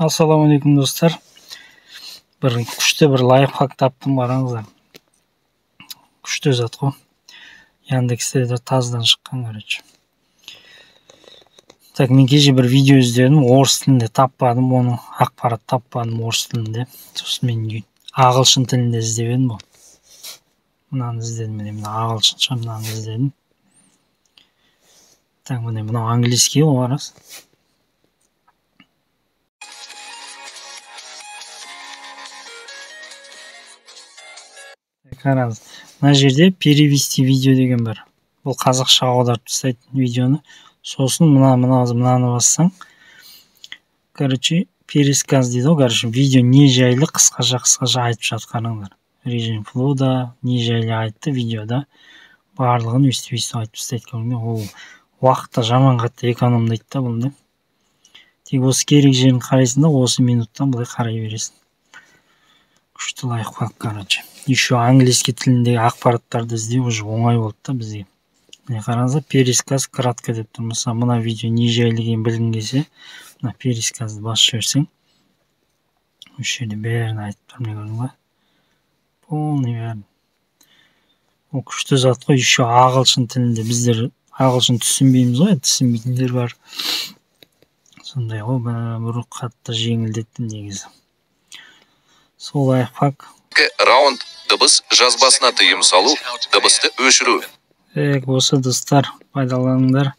Ассалаумағалейкум достар. Бір күшті бір лайфхак таптым, қараңыздар. Күшті зат қой. Яндексте де тазадан шыққан, короче. Так, мен кеше бір видео іздедім, орыс тілінде таппадым, оны ақпарат таппадым орыс тілінде. Сосын мен ағылшын тілінде іздеп едім ғой. Мынаны іздедім, міне ағылшынша мынаны іздедім. Так, міне мынау английский ғой, қарас. Қараңыз, мына жерде перевести видео деген бар. Бұл қазақша аударып тастайды видеоны. Сосын мынаны бассаң, короче, пересказ дейді ғой, короче, видео не жайлы қысқаша айтып жатыр, қараңыздар. Режим флоуда не жайлы айтты видеода. Барлығын өйстіп айтып тастайды. Ол уақытта жаман қатты экономдайды да бұл. Тек осы керек жерін қарайсың да, осы минуттан былай қарай бересің. Күшті лайфхак, короче. Еще английский тіліндегі ақпараттарды іздеу уже оңай болды да бізге. Міне қараңыздар, пересказ кратко деп тұр. Мысалы, мына видео не жайлы екенін білгің келсе, мына пересказды басып жіберсең, осы жерде бәрін айтып тұр, міне көрдің ба? Полный бәрін. Ол күшті зат қой. Еще ағылшын тілінде біздер ағылшын түсінбейміз ғой, түсінбейтіндер бар. Сондай ғой, бір қатты жеңілдетті негізі. Сол лайфхак. Раунд дыбыс жазбасына тыйым салу, дыбысты өшіру. Осы достар, пайдаланыңдар.